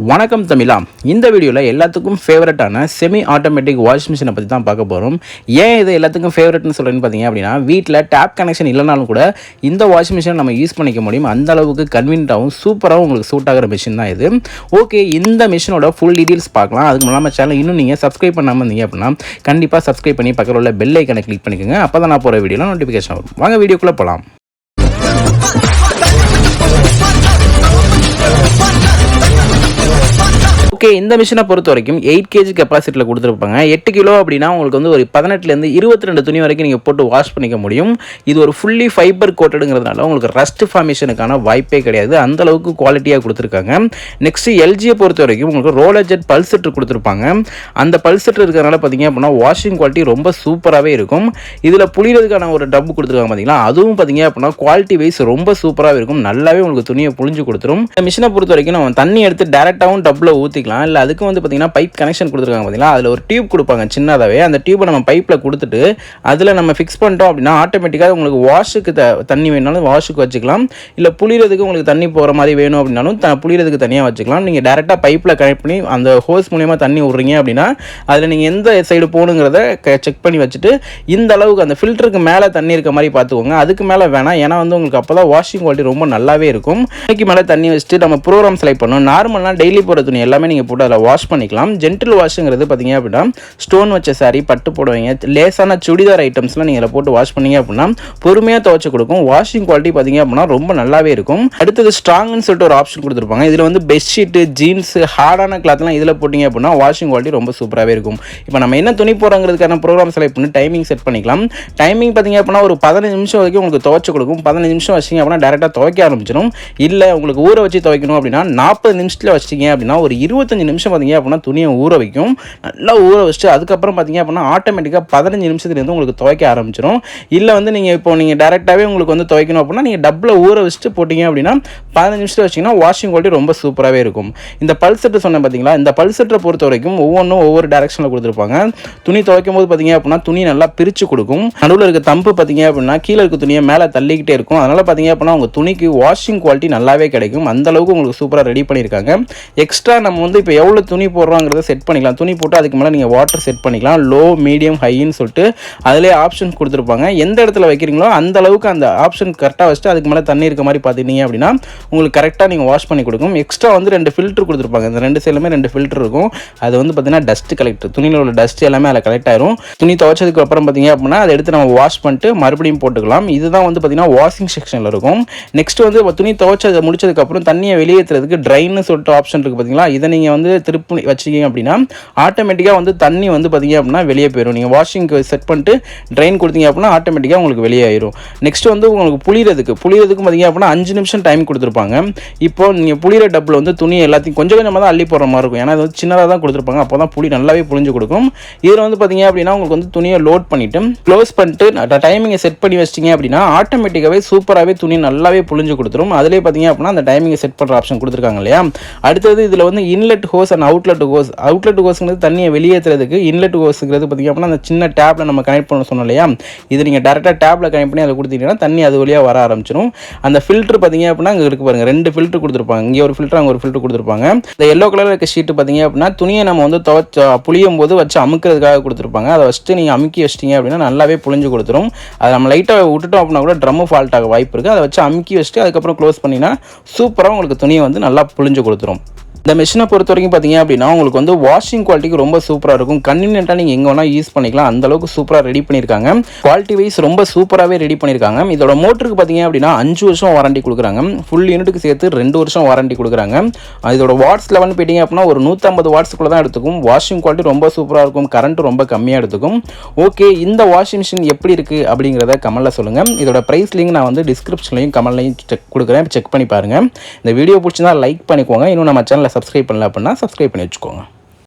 வணக்கம் தமிழா. இந்த வீடியோவில் எல்லாத்துக்கும் ஃபேவரட்டான செமி ஆட்டோமேட்டிக் வாஷிங் மிஷினை பற்றி தான் பார்க்க போகிறோம். ஏன் இது எல்லாத்துக்கும் ஃபேவரட்னு சொல்கிறேன்னு பார்த்தீங்க அப்படின்னா, வீட்டில் டேப் கனெக்ஷன் இல்லைனாலும் கூட இந்த வாஷிங் மிஷினை நம்ம யூஸ் பண்ணிக்க முடியும். அந்த அளவுக்கு கன்வீனியன்ட்டாகவும் சூப்பராகவும் உங்களுக்கு சூட் ஆகிற மிஷின் தான் இது. ஓகே, இந்த மிஷினோட ஃபுல் டீட்டெயில்ஸ் பார்க்கலாம். அதுக்கு முன்னாடி சேனல் இன்னும் நீங்கள் சப்ஸ்கிரைப் பண்ணாமல் இருந்தீங்க அப்படின்னா கண்டிப்பாக சப்ஸ்கிரைப் பண்ணி பக்கத்தில் உள்ள பெல் ஐக்கனை கிளிக் பண்ணிக்கோங்க. அப்போ தான் நான் போகிற வீடியோவில் நோட்டிஃபிகேஷன் வரும். வாங்க வீடியோக்குள்ளே போகலாம். ஓகே, இந்த மிஷினை பொறுத்த வரைக்கும் 8 kg கெப்பாசிட்டியில் கொடுத்துருப்பாங்க. 8 கிலோ அப்படின்னா உங்களுக்கு வந்து ஒரு 18லேருந்து 22 துணி வரைக்கும் நீங்கள் போட்டு வாஷ் பண்ணிக்க முடியும். இது ஒரு ஃபுல்லி ஃபைபர் கோட்டடுங்கிறதுனால உங்களுக்கு ரஸ்ட் ஃபார்மேஷனுக்கான வாய்ப்பே கிடையாது. அந்த அளவுக்கு குவாலிட்டியாக கொடுத்துருக்காங்க. நெக்ஸ்ட் எல்ஜியை பொறுத்த வரைக்கும் உங்களுக்கு ரோலர் ஜெட் பல்செட்டர் கொடுத்துருப்பாங்க. அந்த பல்செட்டர் இருக்கிறதுனால பார்த்தீங்க அப்படின்னா வாஷிங் குவாலிட்டி ரொம்ப சூப்பராகவே இருக்கும். இதில் புளிகிறதுக்கான ஒரு டப்பு கொடுத்துருக்காங்க பார்த்தீங்களா, அதுவும் பார்த்தீங்க அப்படின்னா குவாலிட்டி வைஸ் ரொம்ப சூப்பராகவே இருக்கும். நல்லாவே உங்களுக்கு துணியை புளிஞ்சு கொடுத்துரும். இந்த மிஷினை பொறுத்த வரைக்கும் நம்ம தண்ணி எடுத்து டேரெக்டாகவும் டப்பில் ஊற்றிக்கலாம். இல்லை அதுக்கு வந்து பார்த்தீங்கன்னா பைப் கனெக்ஷன் கொடுத்துருக்காங்க பார்த்தீங்களா, அதில் ஒரு டியூப் கொடுப்பாங்க சின்னதாகவே. அந்த டியூப்பை நம்ம பைப்பில் கொடுத்துட்டு அதில் நம்ம ஃபிக்ஸ் பண்ணிட்டோம் அப்படின்னா ஆட்டோமேட்டிக்காக உங்களுக்கு வாஷுக்கு தண்ணி வேணாலும் வாஷுக்கு வச்சுக்கலாம். இல்லை புளிகிறதுக்கு உங்களுக்கு தண்ணி போகிற மாதிரி வேணும் அப்படின்னாலும் புளிகிறதுக்கு தனியாக வச்சுக்கலாம். நீங்கள் டேரெக்டாக பைப்பில் கனெக்ட் பண்ணி அந்த ஹோஸ் மூலிமா தண்ணி விட்றீங்க அப்படின்னா அதில் நீங்கள் எந்த சைடு போகணுங்கிறத செக் பண்ணி வச்சுட்டு இந்த அளவுக்கு அந்த ஃபில்டருக்கு மேலே தண்ணி இருக்க மாதிரி பார்த்துக்கோங்க. அதுக்கு மேலே வேணாம், ஏன்னா வந்து உங்களுக்கு அப்போ தான் வாஷிங் குவாலிட்டி ரொம்ப நல்லாவே இருக்கும். அதுக்கு மேலே தண்ணி வச்சுட்டு நம்ம ப்ரோக்ராம் செலக்ட் பண்ணணும். நார்மலாக டெய்லி போகிற துணி எல்லாமே நீங்கள் போட்டு அதில் வாஷ் பண்ணிக்கலாம். ஜென்டில் வாஷுங்கிறது பார்த்தீங்க அப்படின்னா ஸ்டோன் வச்ச சாரி, பட்டு போடுவீங்க, லேசான சுடிதார் ஐட்டம்ஸ்லாம் நீங்கள் இதில் போட்டு வாஷ் பண்ணீங்க அப்படின்னா பொறுமையாக துவைச்சு கொடுக்கும். வாஷிங் குவாலிட்டி பார்த்தீங்க அப்படின்னா ரொம்ப நல்லாவே இருக்கும். அடுத்தது ஸ்ட்ராங்னு சொல்லிட்டு ஒரு ஆப்ஷன் கொடுத்துருப்பாங்க. இதில் வந்து பெட்ஷீட்டு, ஜீன்ஸ், ஹார்டான கிளாத்லாம் இதில் போட்டிங்க அப்படின்னா வாஷிங் குவாலிட்டி ரொம்ப சூப்பராகவே இருக்கும். இப்போ நம்ம என்ன துணி போடுறதுக்கான ப்ரோக்ராம் செலக்ட் பண்ணி டைமிங் செட் பண்ணிக்கலாம். டைமிங் பார்த்தீங்க அப்படின்னா ஒரு 15 நிமிஷம் வரைக்கும் உங்களுக்கு துவைச்சு கொடுக்கும். 15 நிமிஷம் வச்சிங்க அப்படின்னா டேரெக்டாக துவைக்க ஆரம்பிச்சிடும். இல்லை உங்களுக்கு ஊற வச்சு துவைக்கணும் அப்படின்னா 40 நிமிஷத்தில் வச்சிங்க அப்படின்னா ஒரு 25 நிமிஷம் பார்த்தீங்க அப்படின்னா துணியை ஊற வைக்கும். நல்லா ஊற வச்சுட்டு அதுக்கப்புறம் பார்த்தீங்க அப்படின்னா ஆட்டோமேட்டிக்காக 15 நிமிஷத்துலேருந்து உங்களுக்கு துவைக்க ஆரம்பிச்சிடும். இல்லை வந்து நீங்கள் டேரெக்டாகவே உங்களுக்கு வந்து துவைக்கணும் அப்படின்னா நீங்கள் டப்பில் ஊற வச்சுட்டு போட்டிங்க அப்படின்னா 15 நிமிஷத்தில் வச்சிங்கன்னா வாஷிங் குவாலிட்டி ரொம்ப சூப்பராகவே இருக்கும். இந்த பல்செட்டர் சொன்னேன் பார்த்தீங்களா, இந்த பல்செட்டரை பொறுத்த வரைக்கும் ஒவ்வொன்றும் ஒவ்வொரு டேரெக்ஷனில் கொடுத்துருப்பாங்க. துணி துவைக்கும் போது பார்த்தீங்க அப்படின்னா துணி நல்லா பிரித்து கொடுக்கும். நடுவில் இருக்க தம்பு பார்த்தீங்க அப்படின்னா கீழே இருக்க துணியை மேலே தள்ளிக்கிட்டே இருக்கும். அதனால் பார்த்தீங்க அப்படின்னா உங்கள் துணிக்கு வாஷிங் குவாலிட்டி நல்லாவே கிடைக்கும். அந்தளவுக்கு உங்களுக்கு சூப்பராக ரெடி பண்ணியிருக்காங்க. எக்ஸ்ட்ரா நம்ம வந்து இப்போ எவ்வளோ துணி போடுறோங்கிறத செட் பண்ணிக்கலாம். துணி போட்டு அதுக்கு மேலே நீங்கள் வாட்டர் செட் பண்ணிக்கலாம். லோ, மீடியம், ஹைன்னு சொல்லிட்டு அதிலே ஆப்ஷன் கொடுத்துருப்பாங்க. எந்த இடத்துல வைக்கிறீங்களோ அந்த அளவுக்கு அந்த ஆப்ஷன் கரெக்டாக வச்சுட்டு அதுக்கு மேலே தண்ணி இருக்க மாதிரி பார்த்துட்டீங்க அப்படின்னா உங்களுக்கு கரெக்டாக நீங்கள் வாஷ் பண்ணி கொடுக்கும். எக்ஸ்ட்ரா வந்து 2 ஃபில்டர் கொடுத்துருப்பாங்க. இந்த 2 சைடுமே 2 ஃபில்டர் இருக்கும். அது வந்து பார்த்தீங்கன்னா டஸ்ட் கலெக்டர், துணியில் உள்ள டஸ்ட் எல்லாமே அதில் கலெக்ட் ஆயிரும். துணி துவைச்சதுக்கு அப்புறம் பார்த்தீங்க அப்படின்னா அதை எடுத்து நம்ம வாஷ் பண்ணிட்டு மறுபடியும் போட்டுக்கலாம். இதுதான் வந்து பார்த்தீங்கன்னா வாஷிங் செக்ஷனில் இருக்கும். நெக்ஸ்ட் வந்து துணி துவைச்சதை முடிச்சதுக்கப்புறம் தண்ணியை வெளியேற்றுறதுக்கு ட்ரைன்னு சொல்லிட்டு ஆப்ஷன் இருக்குது பார்த்தீங்களா, இதை நீங்கள் வந்து திருப்பி வச்சிங்க அப்படின்னா ஆட்டோமேட்டிக்காக வந்து தண்ணி வந்து பார்த்தீங்க அப்படின்னா வெளியே போயிடும். நீங்கள் வாஷிங்க்கு செட் பண்ணிட்டு ட்ரைன் கொடுத்தீங்க அப்படின்னா ஆட்டோமேட்டிக்காக உங்களுக்கு வெளியே ஆயிரும். நெக்ஸ்ட் வந்து உங்களுக்கு புளிகிறதுக்கும் பார்த்தீங்க அப்படின்னா 5 நிமிஷம் டைம் கொடுத்துருப்பாங்க. இப்போ நீங்கள் புளிகிற டப்பில் வந்து துணி எல்லாத்தையும் கொஞ்சம் கொஞ்சமாக தான் அள்ளி போடுற மாதிரி இருக்கும். ஏன்னா அது வந்து சின்னதாக தான் கொடுத்துருப்பாங்க. அப்போ தான் புளி நல்லாவே புளிஞ்சு கொடுக்கும். இதில் வந்து பார்த்தீங்க அப்படின்னா உங்களுக்கு வந்து துணியை லோட் பண்ணிவிட்டு க்ளோஸ் பண்ணிட்டு டைமிங்கை செட் பண்ணி வச்சிட்டிங்க அப்படின்னா ஆட்டோமேட்டிக்காகவே சூப்பராகவே துணி நல்லாவே புளிஞ்சு கொடுத்துரும். அதிலே பார்த்தீங்க அப்படின்னா அந்த டைமிங்கை செட் பண்ணுற ஆப்ஷன் கொடுத்துருக்காங்க இல்லையா. அடுத்தது இதில் வந்து இன்லெட் ஹோஸ் அண்ட் அவுட்லெட் ஹோஸ்ங்கிறது தண்ணியை வெளியேற்றுறதுக்கு. இன்லெட் ஹோஸ்ங்கிறது பார்த்தீங்க அப்படின்னா அந்த சின்ன டேப்பில் நம்ம கனெக்ட் பண்ண சொன்னோம் இல்லையா, இது நீங்கள் டேரெக்டாக டேப்பில் கனெக்ட் பண்ணி அதை கொடுத்தீங்கன்னா தண்ணி அது வழியாக வர ஆரம்பிச்சிடும். அந்த ஃபில்டர் பார்த்தீங்க அப்படின்னா இங்கே இருக்கு பாருங்கள், 2 ஃபில்டர் கொடுத்துருப்பாங்க. இங்கே ஒரு ஃபில்டர், அங்கே ஒரு ஃபில்டர் கொடுத்துருப்பாங்க. இந்த எல்லோ கலர் இருக்க ஷீட்டு பார்த்தீங்க அப்படின்னா துணியை நம்ம வந்து புளியும் போது வச்சு அமுக்கிறதுக்காக கொடுத்துருப்பாங்க. அதை வச்சுட்டு நீங்கள் அமுக்கி வச்சிட்டிங்க அப்படின்னா நல்லாவே புளிஞ்சு கொடுத்துரும். அதை நம்ம லைட்டாக விட்டுட்டோம் அப்படின்னா கூட ட்ரம் ஃபால்ட் ஆக வாய்ப்பு இருக்குது. அதை வச்சு அமுக்கி வச்சுட்டு அதுக்கப்புறம் க்ளோஸ் பண்ணிங்கன்னா சூப்பராக உங்களுக்கு துணியை வந்து நல்லா புளிஞ்சு கொடுத்துரும். இந்த மிஷினை பொறுத்த வரைக்கும் பார்த்தீங்க அப்படின்னா உங்களுக்கு வந்து வாஷிங் குவாலிட்டிக்கு ரொம்ப சூப்பராக இருக்கும். கன்வீனியன்ட்டாக நீங்கள் எங்கே வேணால் யூஸ் பண்ணிக்கலாம். அந்தளவுக்கு சூப்பராக ரெடி பண்ணியிருக்காங்க. குவாலிட்டி வைஸ் ரொம்ப சூப்பராகவே ரெடி பண்ணியிருக்காங்க. இதோட மோட்டருக்கு பார்த்தீங்க அப்படின்னா 5 வருஷம் வாரண்டி கொடுக்குறாங்க. ஃபுல் யூனிட்டுக்கு சேர்த்து 2 வருஷம் வாரண்டி கொடுக்குறாங்க. இதோட வாட்ஸ் லெவல் போயிட்டீங்க அப்படின்னா ஒரு 150 வாட்ஸ்க்குள்ளே தான் எடுத்துக்கும். வாஷிங் குவாலிட்டி ரொம்ப சூப்பராக இருக்கும். கரண்ட் ரொம்ப கம்மியாக எடுத்துக்கும். ஓகே, இந்த வாஷிங் மிஷின் எப்படி இருக்குது அப்படிங்கிறத கமெண்ட்டில் சொல்லுங்கள். இதோட ப்ரைஸ் லிங்க் நான் வந்து டிஸ்கிரிப்ஷன்லையும் கமெண்ட்லையும் கொடுக்குறேன், செக் பண்ணி பாருங்கள். இந்த வீடியோ பிடிச்சிருந்தா லைக் பண்ணிக்கோங்க. இன்னும் நம்ம சேனலை சப்ஸ்கிரைப் பண்ணல அப்படின்னா சப்ஸ்கிரைப் பண்ணி வச்சுக்கோங்க.